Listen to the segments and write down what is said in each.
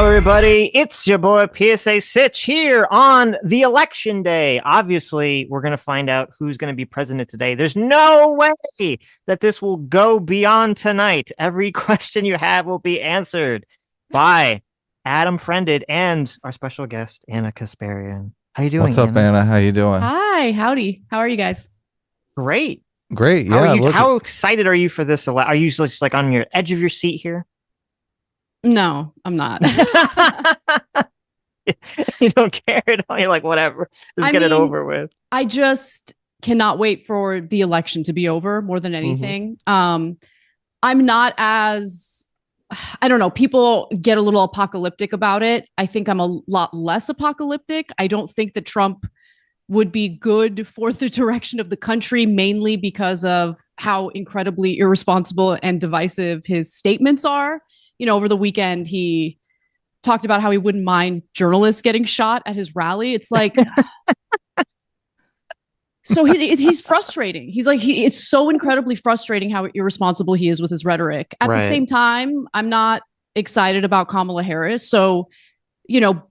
Hello, everybody. It's your boy PSA Sitch here on the election day. Obviously, we're going to find out who's going to be president today. There's no way that this will go beyond tonight. Every question you have will be answered by Adam Friended and our special guest, Anna Kasparian. How you doing, What's up, Anna? How you doing? Hi, howdy. How are you guys? Great. Great. Yeah. How excited are you for this? Are you just like on your edge of your seat here? No, I'm not. You don't care at all. You're like, whatever. Just get it over with. I just cannot wait for the election to be over more than anything. I'm not as, I don't know, people get a little apocalyptic about it. I think I'm a lot less apocalyptic. I don't think that Trump would be good for the direction of the country, mainly because of how incredibly irresponsible and divisive his statements are. You know, over the weekend, he talked about how he wouldn't mind journalists getting shot at his rally. It's like, so he's frustrating. He's like, it's so incredibly frustrating how irresponsible he is with his rhetoric. At the same time, I'm not excited about Kamala Harris. So, you know,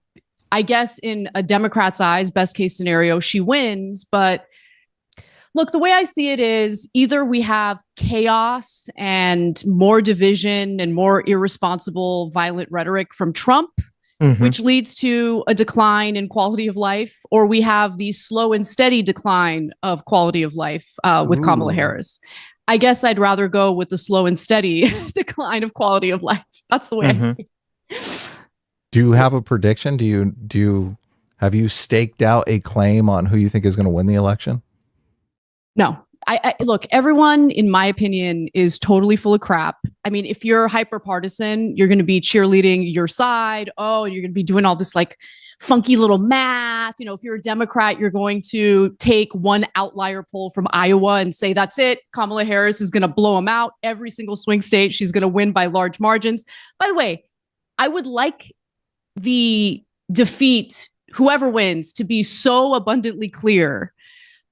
I guess in a Democrat's eyes, best case scenario, she wins. But look, the way I see it is either we have chaos and more division and more irresponsible, violent rhetoric from Trump, which leads to a decline in quality of life, or we have the slow and steady decline of quality of life with Kamala Harris. I guess I'd rather go with the slow and steady decline of quality of life. That's the way I see it. Do you have a prediction? Have you staked out a claim on who you think is going to win the election? No. I look, everyone, in my opinion, is totally full of crap. I mean, if you're hyper partisan, you're going to be cheerleading your side. Oh, you're going to be doing all this like funky little math. You know, if you're a Democrat, you're going to take one outlier poll from Iowa and say, that's it. Kamala Harris is going to blow them out. Every single swing state, she's going to win by large margins. By the way, I would like the defeat, whoever wins, to be so abundantly clear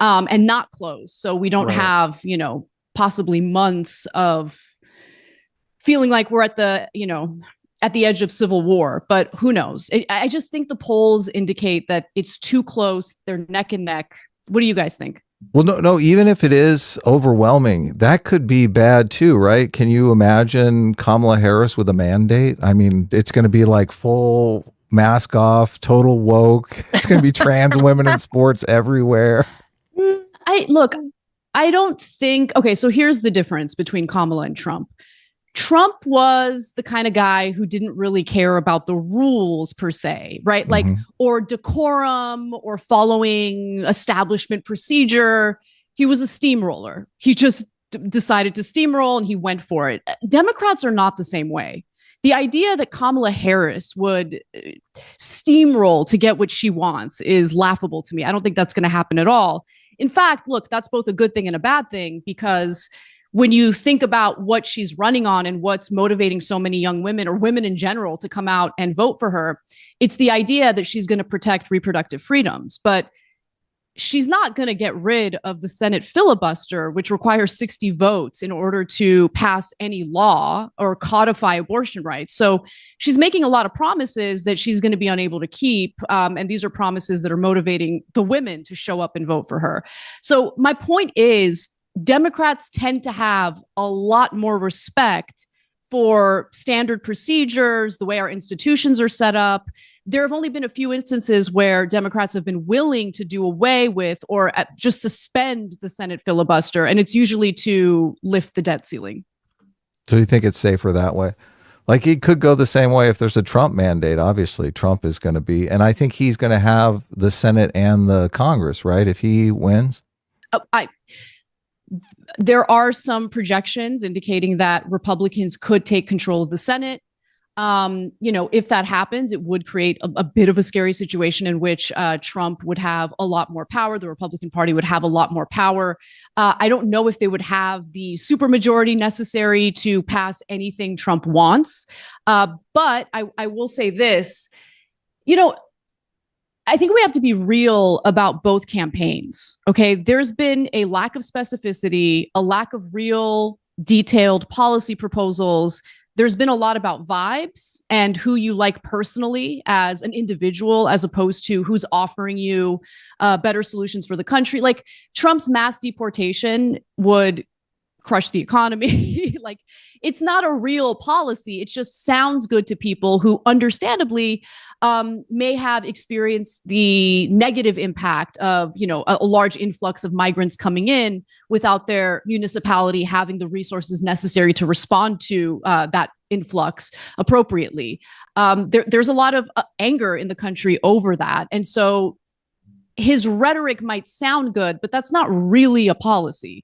and not close. So we don't have, you know, possibly months of feeling like we're at the edge of civil war, but who knows? I just think the polls indicate that it's too close. They're neck and neck. What do you guys think? Well, no, even if it is overwhelming, that could be bad too, right? Can you imagine Kamala Harris with a mandate? I mean, it's going to be like full mask off, total woke. It's going to be trans women in sports everywhere. I don't think, okay, so here's the difference between Kamala and Trump. Trump was the kind of guy who didn't really care about the rules per se, right? Like, or decorum or following establishment procedure. He was a steamroller. He just decided to steamroll and he went for it. Democrats are not the same way. The idea that Kamala Harris would steamroll to get what she wants is laughable to me. I don't think that's going to happen at all. In fact, look, that's both a good thing and a bad thing, because when you think about what she's running on and what's motivating so many young women or women in general to come out and vote for her, it's the idea that she's going to protect reproductive freedoms. But she's not going to get rid of the Senate filibuster, which requires 60 votes in order to pass any law or codify abortion rights. So she's making a lot of promises that she's going to be unable to keep. And these are promises that are motivating the women to show up and vote for her. So my point is, Democrats tend to have a lot more respect for standard procedures, the way our institutions are set up. There have only been a few instances where Democrats have been willing to do away with or just suspend the Senate filibuster, and it's usually to lift the debt ceiling. So you think it's safer that way? Like, it could go the same way if there's a Trump mandate. Obviously, Trump is going to be, and I think he's going to have the Senate and the Congress, right, if he wins? There are some projections indicating that Republicans could take control of the Senate. You know, if that happens, it would create a bit of a scary situation in which Trump would have a lot more power. The Republican Party would have a lot more power. I don't know if they would have the supermajority necessary to pass anything Trump wants. But I will say this, you know, I think we have to be real about both campaigns. Okay. There's been a lack of specificity, a lack of real detailed policy proposals there's been a lot about vibes and who you like personally as an individual, as opposed to who's offering you better solutions for the country. Like Trump's mass deportation would crush the economy. Like it's not a real policy. It just sounds good to people who understandably may have experienced the negative impact of, a large influx of migrants coming in without their municipality having the resources necessary to respond to that influx appropriately. There's a lot of anger in the country over that. And so his rhetoric might sound good, but that's not really a policy.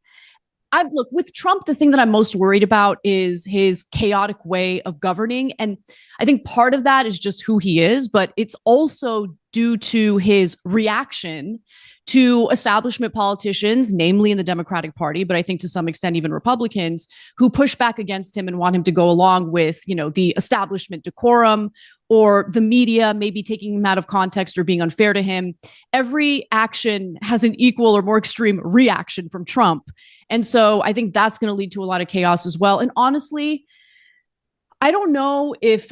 Look, with Trump, the thing that I'm most worried about is his chaotic way of governing. And I think part of that is just who he is, but it's also due to his reaction to establishment politicians, namely in the Democratic Party, but I think to some extent even Republicans, who push back against him and want him to go along with, the establishment decorum or the media maybe taking him out of context or being unfair to him. Every action has an equal or more extreme reaction from Trump. And so I think that's going to lead to a lot of chaos as well. And honestly, I don't know if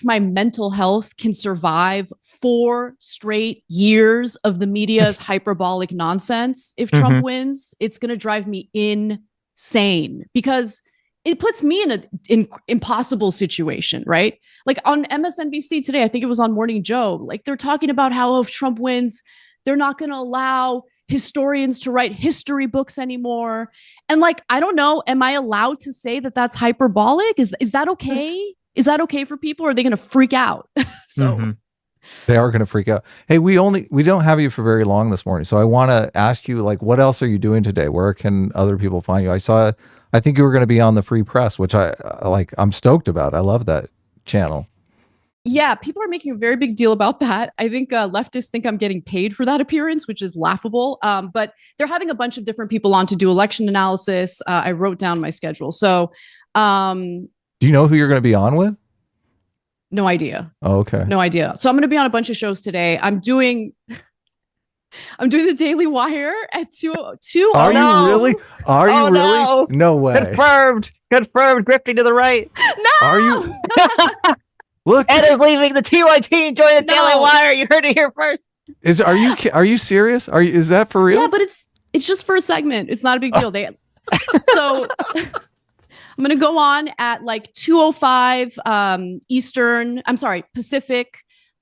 my mental health can survive 4 straight years of the media's hyperbolic nonsense. If Trump wins, it's going to drive me insane because it puts me in an impossible situation, right? Like on MSNBC today, I think it was on Morning Joe, like they're talking about how if Trump wins, they're not going to allow historians to write history books anymore. And like, I don't know, am I allowed to say that that's hyperbolic? Is that okay? Is that okay for people? Or are they going to freak out? They are going to freak out. Hey, we don't have you for very long this morning. So I want to ask you, like, what else are you doing today? Where can other people find you? I think you were going to be on the Free Press, which I'm stoked about. I love that channel. Yeah, people are making a very big deal about that. I think leftists think I'm getting paid for that appearance, which is laughable. But they're having a bunch of different people on to do election analysis. I wrote down my schedule. So do you know who you're going to be on with? No idea. Oh, okay. No idea. So I'm going to be on a bunch of shows today. I'm doing the Daily Wire at 2:02. Are you really? Are you really? No way. Confirmed. Grifting to the right. No. Are you? Look, Ed is leaving the TYT and joining the Daily Wire. You heard it here first. Are you serious? Is that for real? Yeah, but it's just for a segment. It's not a big deal. So I'm going to go on at like 2:05 Eastern. I'm sorry, Pacific,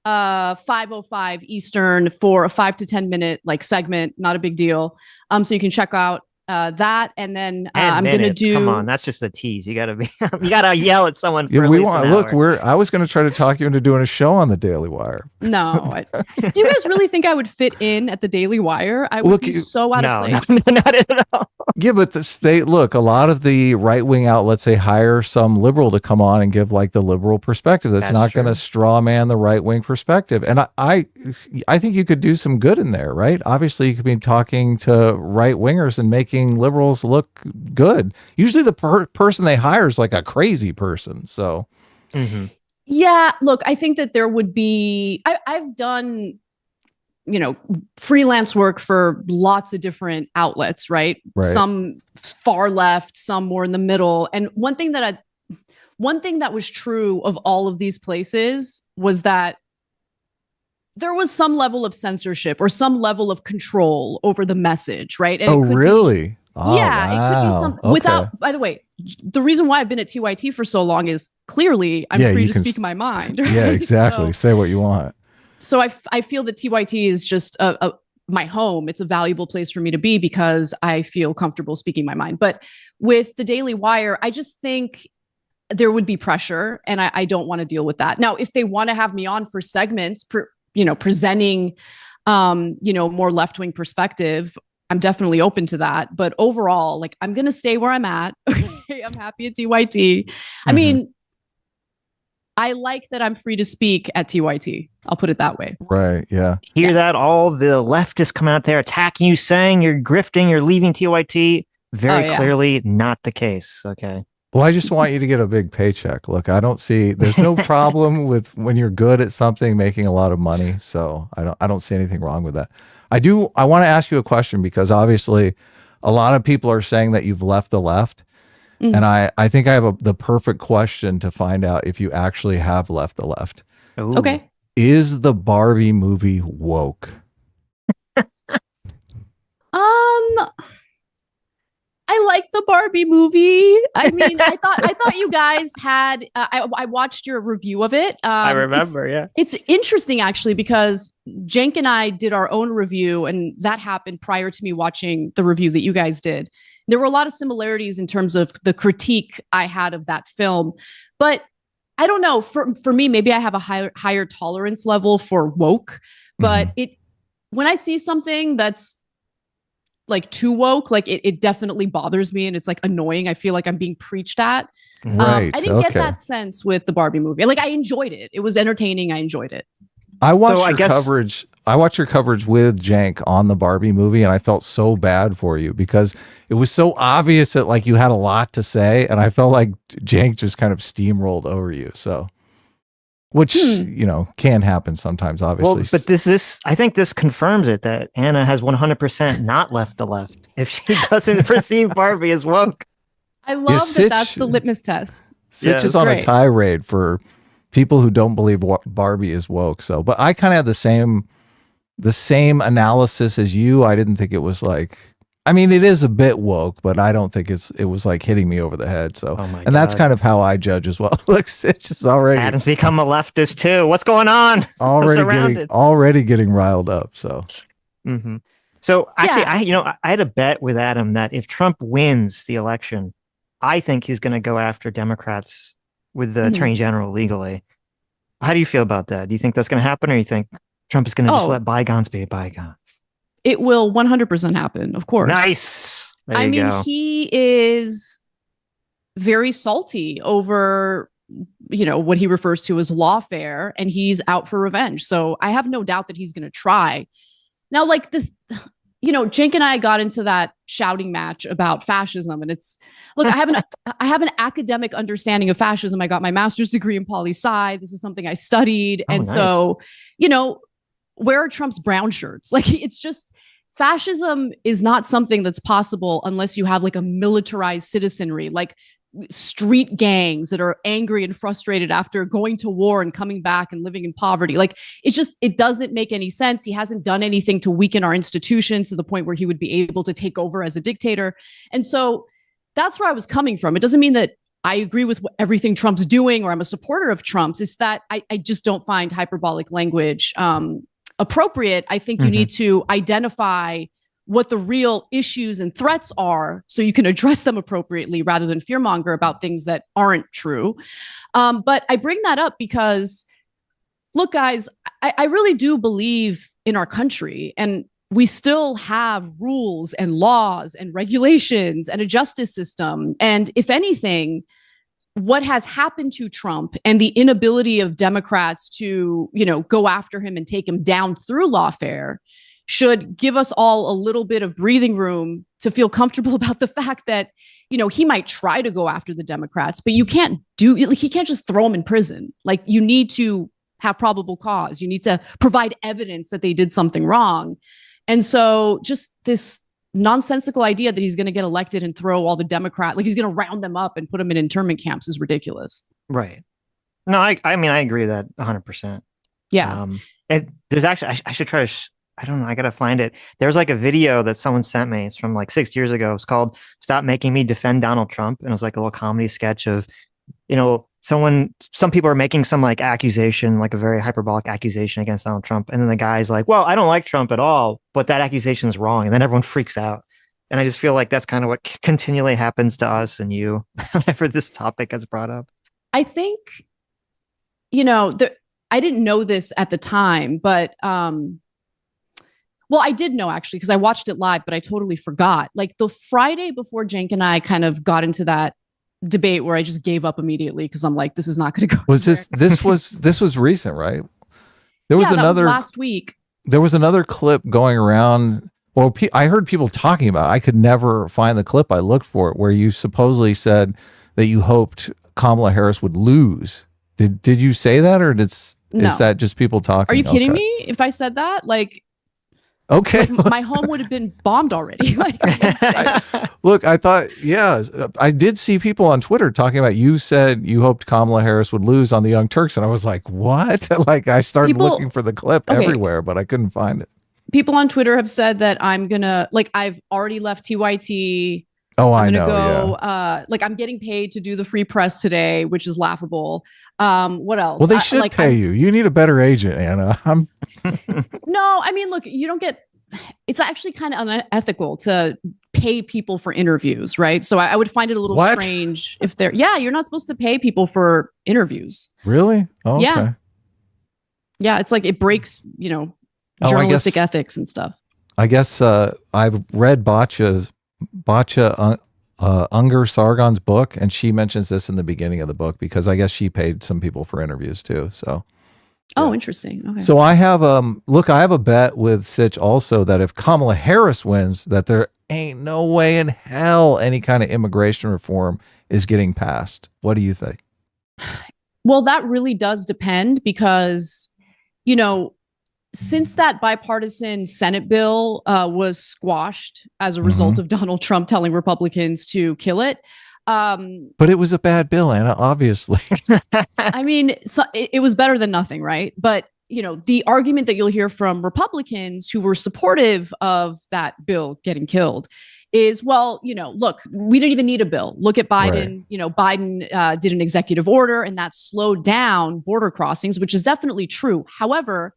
5:05 Eastern for a 5 to 10 minute like segment. Not a big deal. So you can check out that, and then I'm going to do. Come on, that's just a tease. You gotta yell at someone. For I was going to try to talk you into doing a show on the Daily Wire. No, do you guys really think I would fit in at the Daily Wire? I would be so out of place. No, not at all. Yeah, but a lot of the right wing outlets, they hire some liberal to come on and give like the liberal perspective. That's not going to straw man the right wing perspective. And I think you could do some good in there, right? Obviously, you could be talking to right wingers and making liberals look good. Usually the person they hire is like a crazy person. So yeah, look, I think that there would be I've done freelance work for lots of different outlets, right? Some far left, some more in the middle. And one thing that was true of all of these places was that there was some level of censorship or some level of control over the message, right? And really? Oh, yeah, wow. It could be some without, by the way, the reason why I've been at TYT for so long is clearly I'm free to speak my mind. Right? Yeah, exactly. Say what you want. So I feel that TYT is just my home. It's a valuable place for me to be because I feel comfortable speaking my mind. But with the Daily Wire, I just think there would be pressure, and I don't want to deal with that. Now, if they want to have me on for segments, presenting, more left-wing perspective, I'm definitely open to that. But overall, like, I'm going to stay where I'm at. I'm happy at TYT. I mean, I like that I'm free to speak at TYT. I'll put it that way. Right. Yeah. Hear that? All the leftists come out there attacking you, saying you're grifting, you're leaving TYT. Very clearly not the case. Okay. Well, I just want you to get a big paycheck. Look, there's no problem with when you're good at something, making a lot of money. So I don't see anything wrong with that. I want to ask you a question because obviously a lot of people are saying that you've left the left. Mhm. And I think I have the perfect question to find out if you actually have left the left. Ooh. Okay. Is the Barbie movie woke? I like the Barbie movie. I mean, I thought you guys had. I watched your review of it. I remember, yeah. It's interesting actually because Jenk and I did our own review, and that happened prior to me watching the review that you guys did. There were a lot of similarities in terms of the critique I had of that film, but I don't know. For me, maybe I have a higher tolerance level for woke, but when I see something that's like too woke, like it definitely bothers me and it's like annoying. I feel like I'm being preached at. Right. I didn't get that sense with the Barbie movie. Like I enjoyed it. It was entertaining. I enjoyed it. I watched coverage. I watched your coverage with Jank on the Barbie movie, and I felt so bad for you because it was so obvious that like you had a lot to say, and I felt like Jank just kind of steamrolled over you. So, which you know can happen sometimes, obviously. Well, but this I think this confirms it that Anna has 100% not left the left if she doesn't perceive Barbie as woke. I love that that's the litmus test. Sitch is on a tirade for people who don't believe Barbie is woke. So, but I kind of had the same analysis as you. I didn't think it was like, I mean, it is a bit woke, but I don't think it was like hitting me over the head. So, and that's kind of how I judge as well. Look, Sitch is already Adam's become a leftist too. What's going on? Already getting riled up. So, so actually, I had a bet with Adam that if Trump wins the election, I think he's going to go after Democrats with the attorney general legally. How do you feel about that? Do you think that's going to happen, or you think Trump is going to just let bygones be bygones? It will 100% happen, of course. Nice. I mean, he is very salty over, what he refers to as lawfare, and he's out for revenge. So I have no doubt that he's going to try. Now, like Jenk and I got into that shouting match about fascism, and look, I have an academic understanding of fascism. I got my master's degree in poli-sci. This is something I studied. And nice. So, where are Trump's brown shirts? Like, it's just, fascism is not something that's possible unless you have like a militarized citizenry, like street gangs that are angry and frustrated after going to war and coming back and living in poverty. Like, it doesn't make any sense. He hasn't done anything to weaken our institutions to the point where he would be able to take over as a dictator. And so that's where I was coming from. It doesn't mean that I agree with everything Trump's doing or I'm a supporter of Trump's. It's that I just don't find hyperbolic language appropriate. I think you need to identify what the real issues and threats are so you can address them appropriately rather than fearmonger about things that aren't true. But I bring that up because, look, guys, I really do believe in our country, and we still have rules and laws and regulations and a justice system. And if anything, what has happened to Trump and the inability of Democrats to, go after him and take him down through lawfare should give us all a little bit of breathing room to feel comfortable about the fact that, he might try to go after the Democrats, but he can't just throw them in prison. Like, you need to have probable cause. You need to provide evidence that they did something wrong. And so just this nonsensical idea that he's going to get elected and throw all the Democrat, like he's going to round them up and put them in internment camps, is ridiculous. Right. No, I mean, I agree with that 100%. Yeah. And there's actually, I should try to, I don't know, I got to find it. There's like a video that someone sent me. It's from like 6 years ago. It's called "Stop Making Me Defend Donald Trump." And it was like a little comedy sketch of, some people are making some like accusation, like a very hyperbolic accusation against Donald Trump. And then the guy's like, well, I don't like Trump at all, but that accusation is wrong. And then everyone freaks out. And I just feel like that's kind of what continually happens to us and you whenever this topic gets brought up. I think, I didn't know this at the time, but, well, I did know actually, because I watched it live, but I totally forgot. Like the Friday before Jenk and I kind of got into that debate where I just gave up immediately because I'm like, this is not going to go. This was recent, right? There was another last week. There was another clip going around. Well, I heard people talking about it. I could never find the clip. I looked for it where you supposedly said that you hoped Kamala Harris would lose. Did you say that, or is that just people talking? Are you kidding me? If I said that, like, Okay. Like, my home would have been bombed already. Like, Look, I thought, yeah, I did see people on Twitter talking about, you said you hoped Kamala Harris would lose on the Young Turks. And I was like, what? Like, I started looking for the clip everywhere, but I couldn't find it. People on Twitter have said that I'm gonna, like, I've already left TYT. Oh, I'm I gonna know. go. Like, I'm getting paid to do the free press today, which is laughable. What else? Well, they should pay you. You need a better agent, Anna. No, I mean, look, you don't get. It's actually kind of unethical to pay people for interviews, right? So I would find it a little strange if they're. Yeah, you're not supposed to pay people for interviews. Really? Oh, okay. Yeah. Yeah, it's like it breaks, journalistic ethics and stuff. I guess I've read Batya Unger Sargon's book, and she mentions this in the beginning of the book because I guess she paid some people for interviews too. So, oh, interesting. Okay. So I have I have a bet with Sitch also that if Kamala Harris wins, that there ain't no way in hell any kind of immigration reform is getting passed. What do you think? Well, that really does depend because, since that bipartisan Senate bill was squashed as a result of Donald Trump telling Republicans to kill it. But it was a bad bill, Anna, obviously. I mean, it was better than nothing, right? But, the argument that you'll hear from Republicans who were supportive of that bill getting killed is, well, look, we didn't even need a bill. Look at Biden. Right. Biden did an executive order and that slowed down border crossings, which is definitely true. However,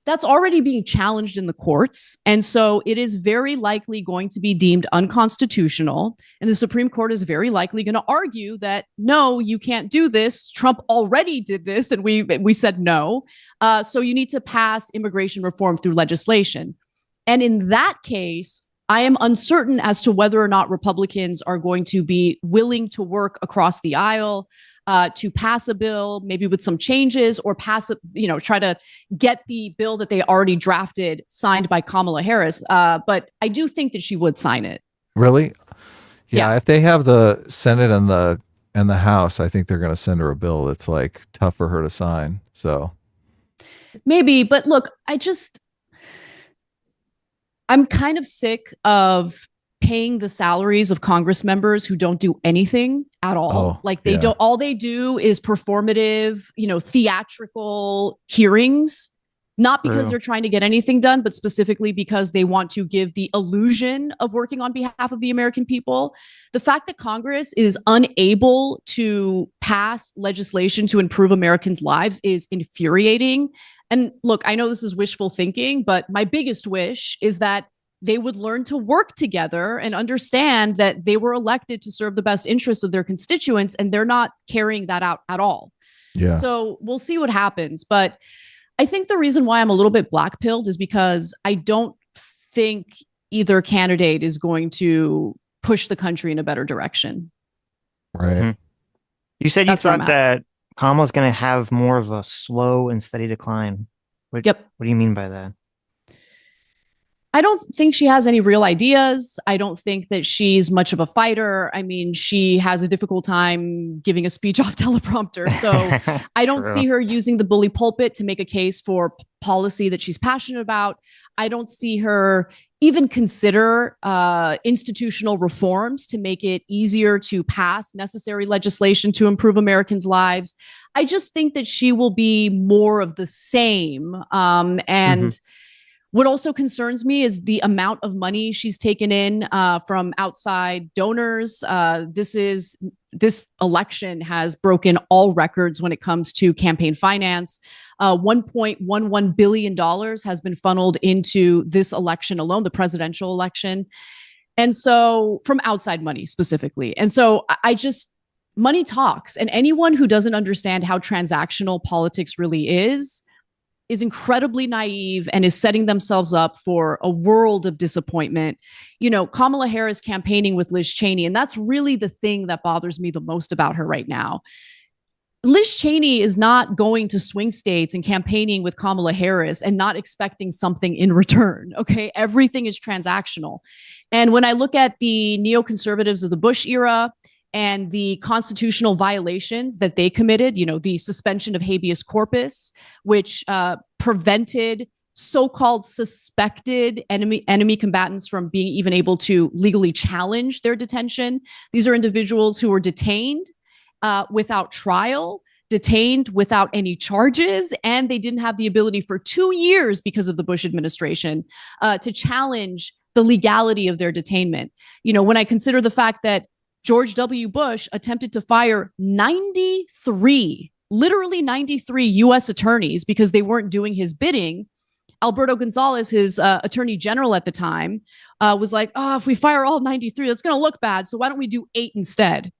that's already being challenged in the courts. And so it is very likely going to be deemed unconstitutional. And the Supreme Court is very likely going to argue that, no, you can't do this. Trump already did this. And we said no. So you need to pass immigration reform through legislation. And in that case, I am uncertain as to whether or not Republicans are going to be willing to work across the aisle to pass a bill, maybe with some changes, or pass it, try to get the bill that they already drafted signed by Kamala Harris. But I do think that she would sign it. Really? Yeah. If they have the Senate and the House, I think they're going to send her a bill that's like tough for her to sign. So maybe, but look, I'm kind of sick of paying the salaries of Congress members who don't do anything at all. All they do is performative, theatrical hearings, not because they're trying to get anything done, but specifically because they want to give the illusion of working on behalf of the American people. The fact that Congress is unable to pass legislation to improve Americans' lives is infuriating. And look, I know this is wishful thinking, but my biggest wish is that they would learn to work together and understand that they were elected to serve the best interests of their constituents, and they're not carrying that out at all. Yeah. So we'll see what happens. But I think the reason why I'm a little bit black-pilled is because I don't think either candidate is going to push the country in a better direction. Right. Mm-hmm. You said you thought that Kamala's going to have more of a slow and steady decline. What do you mean by that? I don't think she has any real ideas. I don't think that she's much of a fighter. I mean, she has a difficult time giving a speech off teleprompter. So I don't see her using the bully pulpit to make a case for policy that she's passionate about. I don't see her even consider institutional reforms to make it easier to pass necessary legislation to improve Americans' lives. I just think that she will be more of the same. What also concerns me is the amount of money she's taken in from outside donors. This election has broken all records when it comes to campaign finance. $1.11 billion has been funneled into this election alone, the presidential election. And so from outside money specifically. And so money talks. And anyone who doesn't understand how transactional politics really is incredibly naive and is setting themselves up for a world of disappointment. Kamala Harris campaigning with Liz Cheney, and that's really the thing that bothers me the most about her right now. Liz Cheney is not going to swing states and campaigning with Kamala Harris and not expecting something in return. Okay. Everything is transactional. And when I look at the neoconservatives of the Bush era and the constitutional violations that they committed, the suspension of habeas corpus, which prevented so-called suspected enemy combatants from being even able to legally challenge their detention. These are individuals who were detained without trial, detained without any charges, and they didn't have the ability for 2 years because of the Bush administration to challenge the legality of their detainment. You know, when I consider the fact that George W. Bush attempted to fire 93, literally 93 U.S. attorneys because they weren't doing his bidding. Alberto Gonzales, his attorney general at the time, was like, oh, if we fire all 93, that's going to look bad. So why don't we do 8 instead?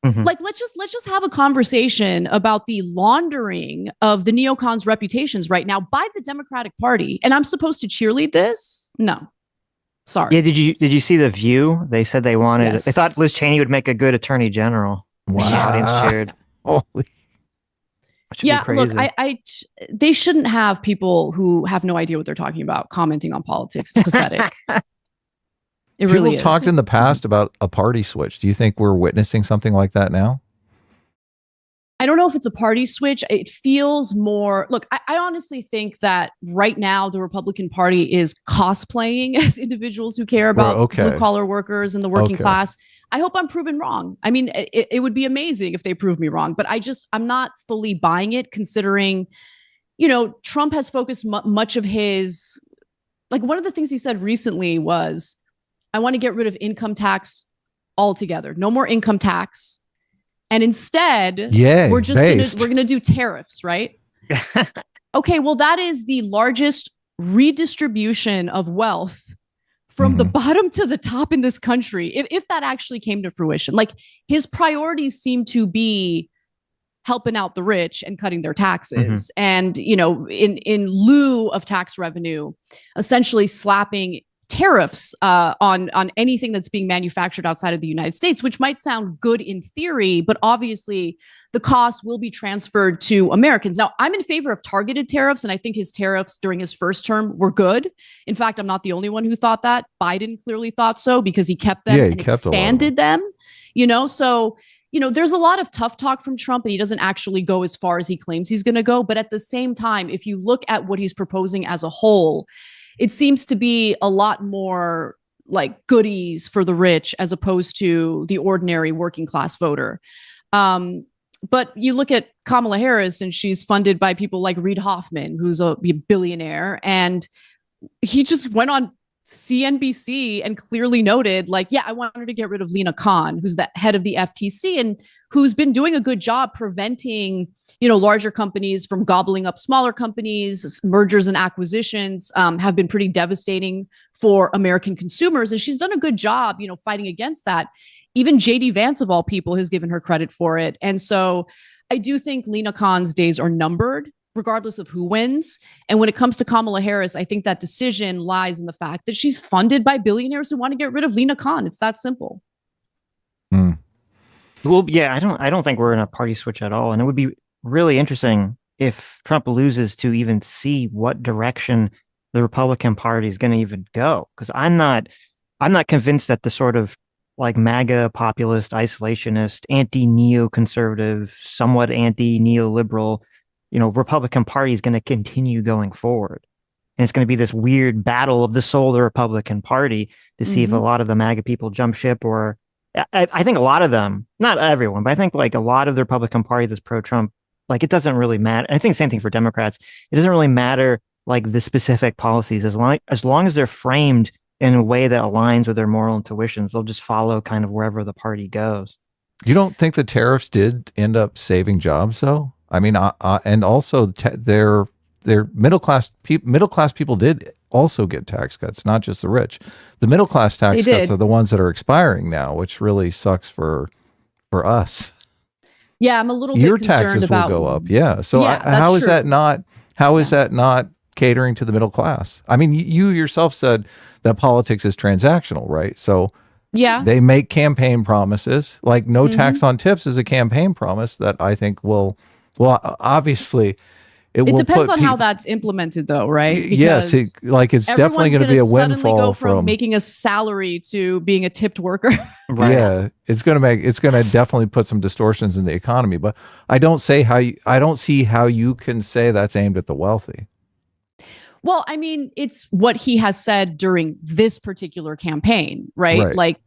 Mm-hmm. Like, let's just have a conversation about the laundering of the neocons' reputations right now by the Democratic Party. And I'm supposed to cheerlead this? No. Sorry. Yeah, did you see The View? They said they wanted they thought Liz Cheney would make a good attorney general. Wow. The audience cheered. Holy. Yeah, look, they shouldn't have people who have no idea what they're talking about commenting on politics. It's pathetic. People really have talked in the past about a party switch. Do you think we're witnessing something like that now? I don't know if it's a party switch. It feels more, look, I honestly think that right now the Republican Party is cosplaying as individuals who care about blue collar workers and the working class. I hope I'm proven wrong. I mean, it would be amazing if they prove me wrong, but I'm not fully buying it, considering, you know, Trump has focused much of his, like, one of the things he said recently was, I want to get rid of income tax altogether. No more income tax. And instead, we're going to do tariffs, right? Okay, well, that is the largest redistribution of wealth from the bottom to the top in this country, if that actually came to fruition. Like, his priorities seem to be helping out the rich and cutting their taxes. And, you know, in lieu of tax revenue, essentially slapping tariffs on anything that's being manufactured outside of the United States, which might sound good in theory, but obviously the cost will be transferred to Americans. Now, I'm in favor of targeted tariffs, and I think his tariffs during his first term were good. In fact, I'm not the only one who thought that. Biden clearly thought so because he kept them and expanded them. You know, so, you know, there's a lot of tough talk from Trump, and he doesn't actually go as far as he claims he's going to go. But at the same time, if you look at what he's proposing as a whole, it seems to be a lot more like goodies for the rich as opposed to the ordinary working class voter. But you look at Kamala Harris, and she's funded by people like Reid Hoffman, who's a billionaire. And he just went on CNBC and clearly noted, like, yeah, I wanted to get rid of Lena Khan, who's the head of the FTC and who's been doing a good job preventing, you know, larger companies from gobbling up smaller companies. Mergers and acquisitions have been pretty devastating for American consumers. And she's done a good job, you know, fighting against that. Even JD Vance, of all people, has given her credit for it. And so I do think Lena Khan's days are numbered, regardless of who wins. And when it comes to Kamala Harris, I think that decision lies in the fact that she's funded by billionaires who want to get rid of Lena Khan. It's that simple. Well, yeah, I don't think we're in a party switch at all. And it would be really interesting if Trump loses to even see what direction the Republican Party is going to even go. Because I'm not convinced that the sort of like MAGA populist, isolationist, anti-neoconservative, somewhat anti-neoliberal, you know, Republican Party is going to continue going forward. And it's going to be this weird battle of the soul of the Republican Party to see if a lot of the MAGA people jump ship, or I think a lot of them, not everyone, but I think like a lot of the Republican Party that's pro-Trump, like, it doesn't really matter. And I think the same thing for Democrats. It doesn't really matter like the specific policies, as long as they're framed in a way that aligns with their moral intuitions, they'll just follow kind of wherever the party goes. You don't think the tariffs did end up saving jobs, though? I mean, and also their middle class people did also get tax cuts, not just the rich. The middle class tax cuts are the ones that are expiring now, which really sucks for us. Yeah, I'm a little bit concerned taxes about, will go up. Yeah. So how is that not catering to the middle class? I mean, you yourself said that politics is transactional, right? So yeah, they make campaign promises. Like no tax on tips is a campaign promise that I think will obviously it depends on how that's implemented, though, right? Because it's definitely going to be a windfall go from making a salary to being a tipped worker. Right. Yeah, it's going to definitely put some distortions in the economy. But I don't see how you can say that's aimed at the wealthy. Well, I mean, it's what he has said during this particular campaign, right? Like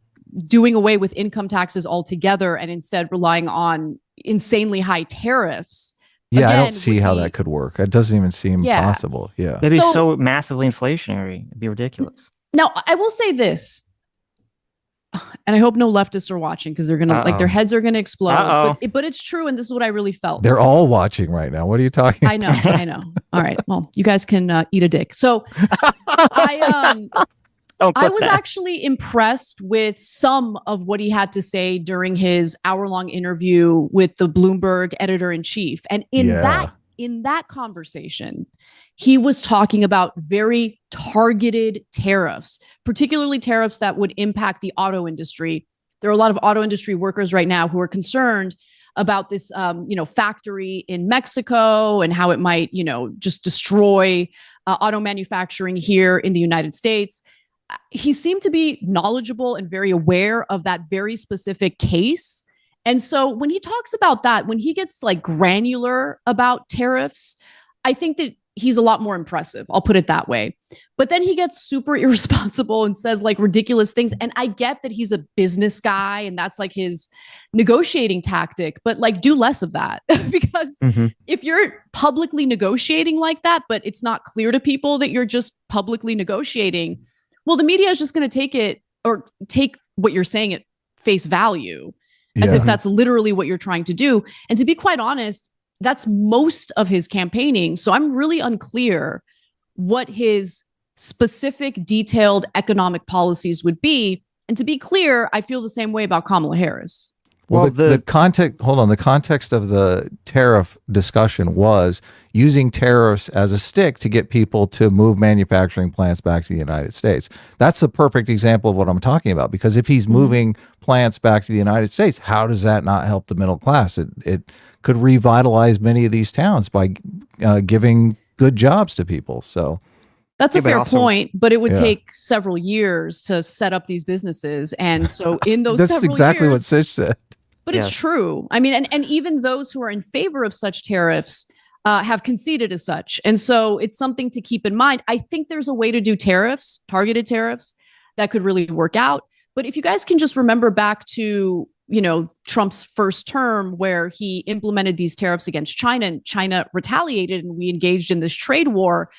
doing away with income taxes altogether and instead relying on insanely high tariffs. Yeah, I don't see how that could work. It doesn't even seem possible. Yeah. That'd be so massively inflationary. It'd be ridiculous. Now, I will say this, and I hope no leftists are watching because they're gonna like their heads are gonna explode. But it's true, and this is what I really felt. They're all watching right now. What are you talking? I know. All right, well, you guys can eat a dick. So I was actually impressed with some of what he had to say during his hour-long interview with the Bloomberg editor-in-chief, and in that conversation, he was talking about very targeted tariffs, particularly tariffs that would impact the auto industry. There are a lot of auto industry workers right now who are concerned about this, factory in Mexico and how it might, just destroy auto manufacturing here in the United States. He seemed to be knowledgeable and very aware of that very specific case. And so when he talks about that, when he gets like granular about tariffs, I think that he's a lot more impressive. I'll put it that way. But then he gets super irresponsible and says like ridiculous things. And I get that he's a business guy and that's like his negotiating tactic, but like do less of that because if you're publicly negotiating like that, but it's not clear to people that you're just publicly negotiating, well, the media is just going to take it or take what you're saying at face value as if that's literally what you're trying to do. And to be quite honest, that's most of his campaigning. So I'm really unclear what his specific detailed economic policies would be. And to be clear, I feel the same way about Kamala Harris. Well, the context of the tariff discussion was using tariffs as a stick to get people to move manufacturing plants back to the United States. That's the perfect example of what I'm talking about, because if he's moving plants back to the United States, how does that not help the middle class? It could revitalize many of these towns by giving good jobs to people. So that's a fair point, but it would take several years to set up these businesses. And so in those that's several exactly years, what Sitch said. But it's true. I mean, and even those who are in favor of such tariffs have conceded as such. And so it's something to keep in mind. I think there's a way to do tariffs, targeted tariffs, that could really work out. But if you guys can just remember back to, Trump's first term where he implemented these tariffs against China and China retaliated and we engaged in this trade war,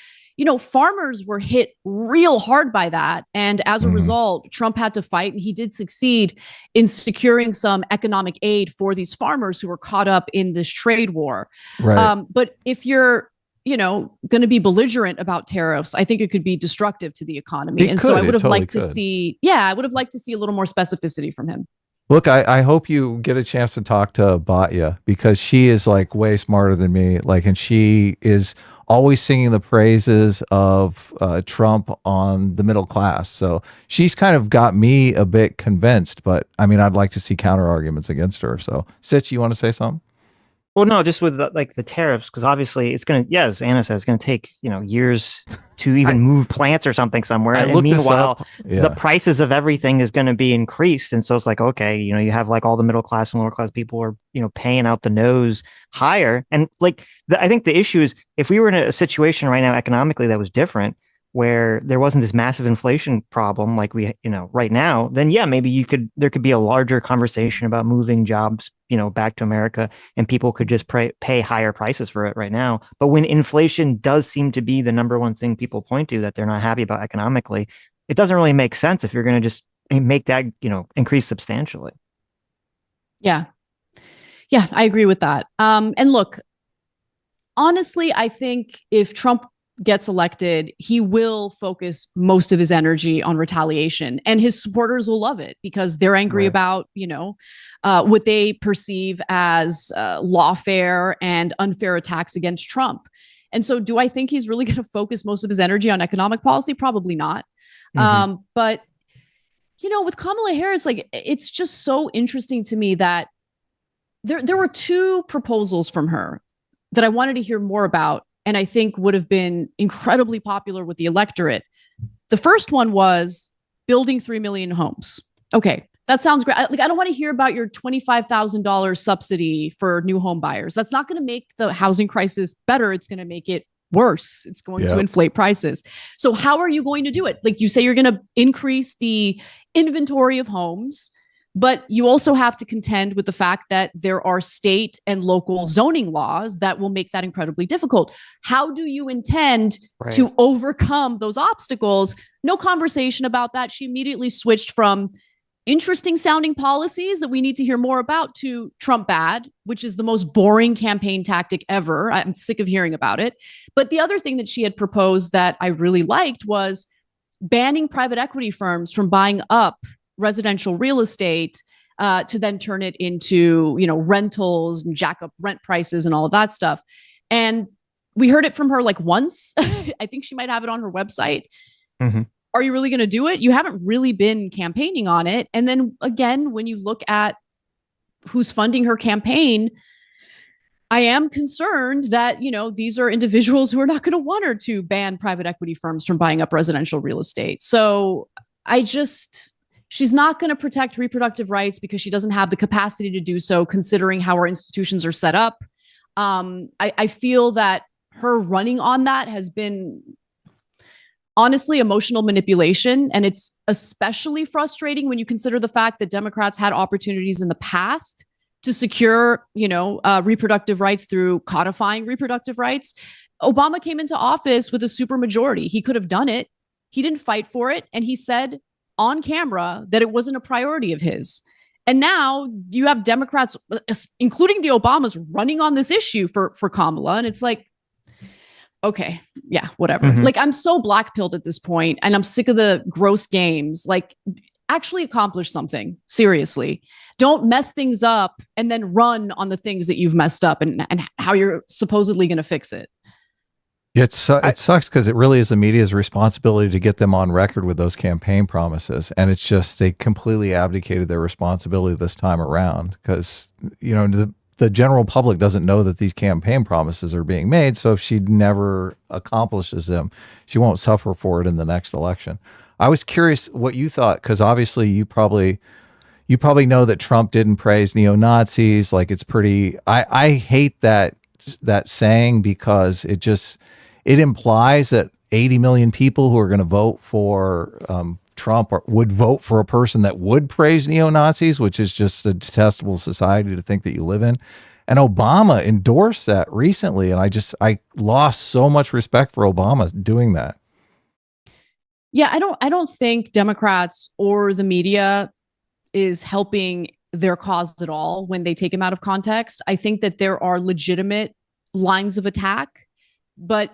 farmers were hit real hard by that. And as a result, Trump had to fight, and he did succeed in securing some economic aid for these farmers who were caught up in this trade war. Right. But if you're, going to be belligerent about tariffs, I think it could be destructive to the economy. So I would have liked to see, I would have liked to see a little more specificity from him. Look, I hope you get a chance to talk to Batya, because she is like way smarter than me. And she is always singing the praises of Trump on the middle class. So she's kind of got me a bit convinced, but I mean, I'd like to see counter arguments against her. So Sitch, you want to say something? Well, no, just with the tariffs, because obviously it's going to, as Anna says, it's going to take, years to even move plants or something somewhere. And meanwhile, the prices of everything is going to be increased. And so it's like, okay, you have like all the middle class and lower class people are, paying out the nose higher. And I think the issue is if we were in a situation right now economically that was different, where there wasn't this massive inflation problem like we, right now, then maybe there could be a larger conversation about moving jobs, back to America, and people could just pay higher prices for it right now. But when inflation does seem to be the number one thing people point to that they're not happy about economically, it doesn't really make sense if you're going to just make that, increase substantially. Yeah. Yeah, I agree with that. And look, honestly, I think if Trump gets elected, he will focus most of his energy on retaliation, and his supporters will love it because they're angry about, what they perceive as lawfare and unfair attacks against Trump. And so do I think he's really going to focus most of his energy on economic policy? Probably not. But, with Kamala Harris, it's just so interesting to me that there were two proposals from her that I wanted to hear more about, and I think would have been incredibly popular with the electorate. The first one was building 3 million homes. Okay, that sounds great. I don't want to hear about your $25,000 subsidy for new home buyers. That's not going to make the housing crisis better. It's going to make it worse. It's going to inflate prices. So how are you going to do it? Like you say, you're going to increase the inventory of homes, but you also have to contend with the fact that there are state and local zoning laws that will make that incredibly difficult. How do you intend to overcome those obstacles? No conversation about that. She immediately switched from interesting sounding policies that we need to hear more about to Trump bad, which is the most boring campaign tactic ever. I'm sick of hearing about it. But the other thing that she had proposed that I really liked was banning private equity firms from buying up residential real estate to then turn it into, rentals and jack up rent prices and all of that stuff. And we heard it from her like once. I think she might have it on her website. Mm-hmm. Are you really going to do it? You haven't really been campaigning on it. And then again, when you look at who's funding her campaign, I am concerned that, these are individuals who are not going to want her to ban private equity firms from buying up residential real estate. So she's not going to protect reproductive rights because she doesn't have the capacity to do so, considering how our institutions are set up. I feel that her running on that has been honestly emotional manipulation. And it's especially frustrating when you consider the fact that Democrats had opportunities in the past to secure, reproductive rights through codifying reproductive rights. Obama came into office with a supermajority. He could have done it. He didn't fight for it. And he said on camera that it wasn't a priority of his. And now you have Democrats, including the Obamas, running on this issue for Kamala. And it's like, okay, yeah, whatever. Mm-hmm. Like, I'm so black-pilled at this point, and I'm sick of the gross games. Like, actually accomplish something. Seriously. Don't mess things up and then run on the things that you've messed up and how you're supposedly going to fix it. It sucks because it really is the media's responsibility to get them on record with those campaign promises. And it's just they completely abdicated their responsibility this time around because, the general public doesn't know that these campaign promises are being made. So if she never accomplishes them, she won't suffer for it in the next election. I was curious what you thought, because obviously you probably know that Trump didn't praise neo-Nazis. Like, it's pretty, I hate that saying because it implies that 80 million people who are going to vote for Trump would vote for a person that would praise neo-Nazis, which is just a detestable society to think that you live in. And Obama endorsed that recently, and I lost so much respect for Obama doing that. Yeah, I don't think Democrats or the media is helping their cause at all when they take him out of context. I think that there are legitimate lines of attack, but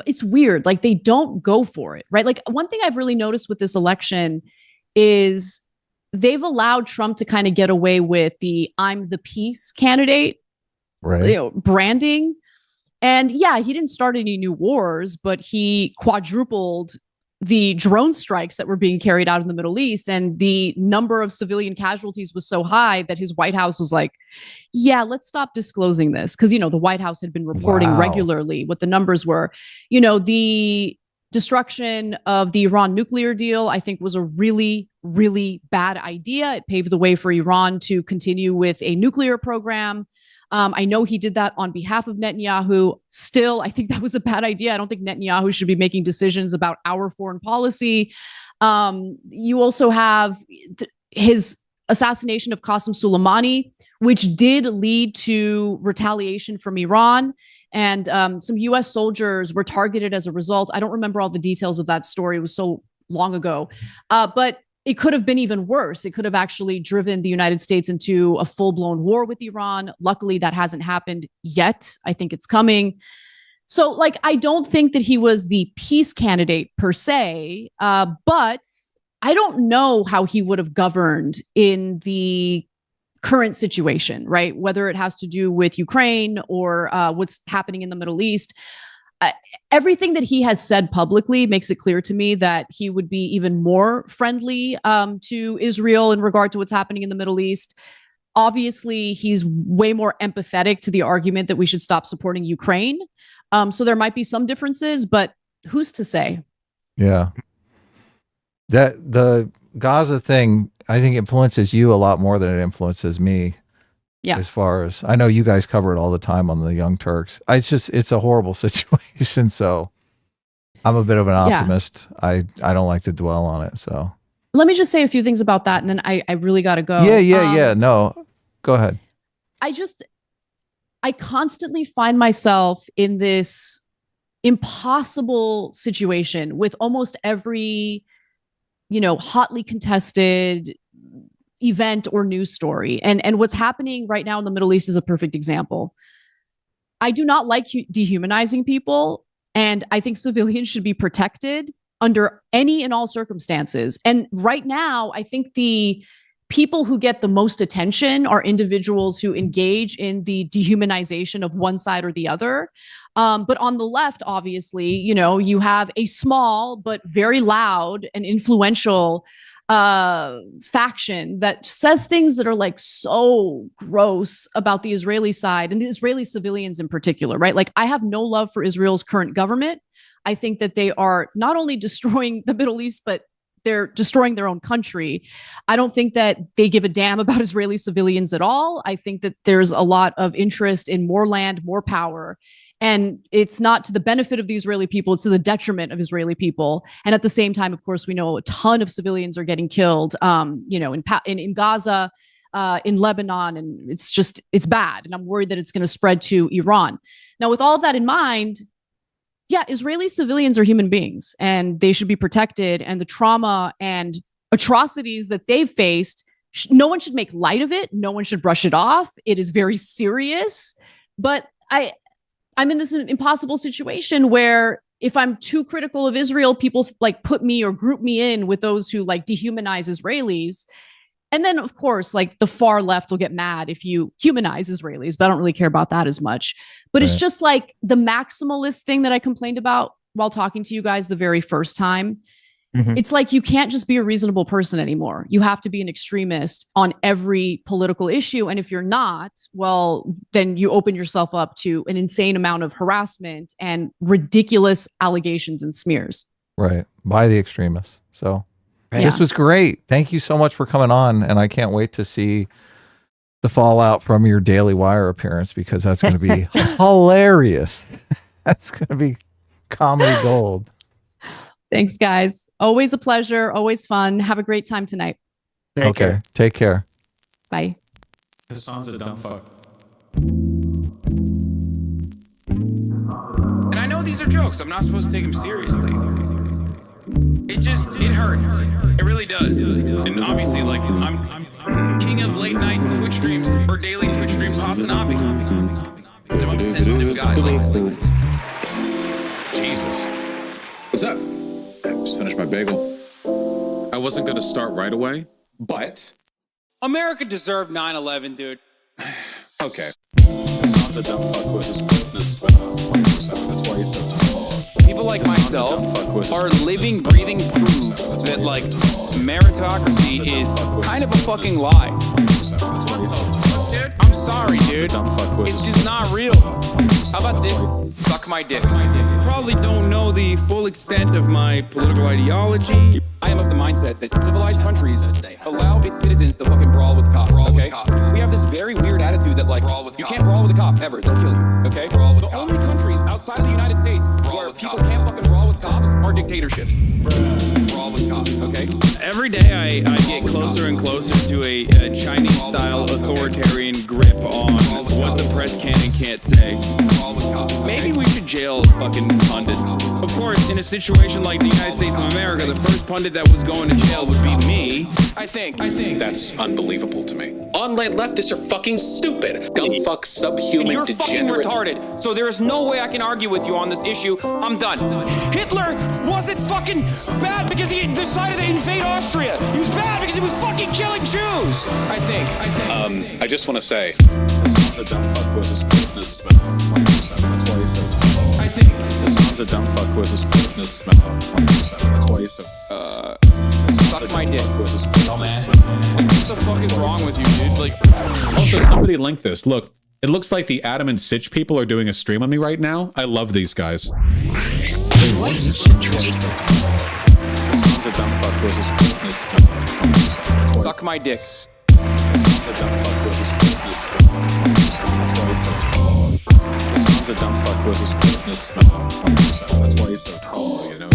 it's weird. Like, they don't go for it, right? Like, one thing I've really noticed with this election is they've allowed Trump to kind of get away with the "I'm the peace" candidate, right? Branding. And yeah, he didn't start any new wars, but he quadrupled the drone strikes that were being carried out in the Middle East. And the number of civilian casualties was so high that his White House was like, yeah, let's stop disclosing this. Because, the White House had been reporting regularly what the numbers were. The destruction of the Iran nuclear deal, I think, was a really, really bad idea. It paved the way for Iran to continue with a nuclear program. I know he did that on behalf of Netanyahu. Still, I think that was a bad idea. I don't think Netanyahu should be making decisions about our foreign policy. You also have his assassination of Qasem Soleimani, which did lead to retaliation from Iran. And some U.S. soldiers were targeted as a result. I don't remember all the details of that story. It was so long ago. But it could have been even worse. It could have actually driven the United States into a full-blown war with Iran. Luckily, that hasn't happened yet. I think it's coming. So, I don't think that he was the peace candidate per se, but I don't know how he would have governed in the current situation, right? Whether it has to do with Ukraine or what's happening in the Middle East. Everything that he has said publicly makes it clear to me that he would be even more friendly to Israel in regard to what's happening in the Middle East. Obviously, he's way more empathetic to the argument that we should stop supporting Ukraine. So there might be some differences, but who's to say? Yeah. That the Gaza thing, I think, influences you a lot more than it influences me. Yeah. As far as I know, you guys cover it all the time on the Young Turks. It's a horrible situation. So I'm a bit of an optimist. I don't like to dwell on it. So let me just say a few things about that, and then I really got to go. Yeah. No, go ahead. I constantly find myself in this impossible situation with almost every, hotly contested event or news story. And what's happening right now in the Middle East is a perfect example. I do not like dehumanizing people, and I think civilians should be protected under any and all circumstances. And right now, I think the people who get the most attention are individuals who engage in the dehumanization of one side or the other. But on the left, obviously, you have a small but very loud and influential faction that says things that are like so gross about the Israeli side and the Israeli civilians in particular, right? Like, I have no love for Israel's current government. I think that they are not only destroying the Middle East, but they're destroying their own country. I don't think that they give a damn about Israeli civilians at all. I think that there's a lot of interest in more land, more power. And it's not to the benefit of the Israeli people, it's to the detriment of Israeli people. And at the same time, of course, we know a ton of civilians are getting killed, in Gaza, in Lebanon, and it's bad. And I'm worried that it's going to spread to Iran. Now, with all of that in mind, yeah, Israeli civilians are human beings and they should be protected. And the trauma and atrocities that they've faced, no one should make light of it. No one should brush it off. It is very serious. But I'm in this impossible situation where if I'm too critical of Israel, people like put me or group me in with those who like dehumanize Israelis. And then, of course, like the far left will get mad if you humanize Israelis, but I don't really care about that as much. But It's just like the maximalist thing that I complained about while talking to you guys the very first time. Mm-hmm. It's like you can't just be a reasonable person anymore. You have to be an extremist on every political issue. And if you're not, well, then you open yourself up to an insane amount of harassment and ridiculous allegations and smears. Right. By the extremists. So This was great. Thank you so much for coming on. And I can't wait to see the fallout from your Daily Wire appearance, because that's going to be hilarious. That's going to be comedy gold. Thanks, guys. Always a pleasure. Always fun. Have a great time tonight. Take care. Bye. Hassan's a dumb fuck. And I know these are jokes. I'm not supposed to take them seriously. It hurts. It really does. And obviously, like, I'm king of late night Twitch streams or daily Twitch streams, Hassanabi. I'm a sensitive guy. Jesus. What's up? I just finished my bagel. I wasn't going to start right away, but America deserved 9/11, dude. Okay. Sounds a dumb fuck with his fitness. That's why he's so tall. People like myself are living, breathing proof that, like, meritocracy is kind of a fucking lie. Dude, I'm sorry, dude. It's just not real. How about this? Suck my dick. You probably don't know the full extent of my political ideology. I am of the mindset that civilized countries allow its citizens to fucking brawl with cops, okay? We have this very weird attitude that, like, you can't brawl with a cop ever. They'll kill you, okay? The only countries outside of the United States where people can't fucking brawl with cops are dictatorships. Brawl with cops, okay? Every day I get closer and closer to a Chinese-style authoritarian grip on what the press can and can't say. Maybe we should jail fucking pundits. Of course, in a situation like the United States of America, the first pundit that was going to jail would be me. I think. That's unbelievable to me. Online leftists are fucking stupid. Dumb fuck, subhuman, you're fucking retarded. So there is no way I can argue with you on this issue. I'm done. Hitler wasn't fucking bad because he decided to invade Austria. He was bad because he was fucking killing Jews. I think. I just want to say, this a dumb fuck was his fitness. That's why he's so tall. I think. This a dumb fuck was his fitness. That's why he's so. Suck my dick. Dumbass. What the fuck is wrong with you, dude? Like. Also, somebody linked this. Look, it looks like the Adam and Sitch people are doing a stream on me right now. I love these guys. Enlightened Centrist. This a dumb fuck was his fitness. Suck my dick. a dumb fuck was his fitness. That's why he's so cold. The son's a dumb fuck was his fitness. That's why he's so cold, you know?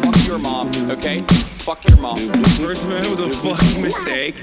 Fuck your mom, okay? Fuck your mom. First man was a fucking mistake.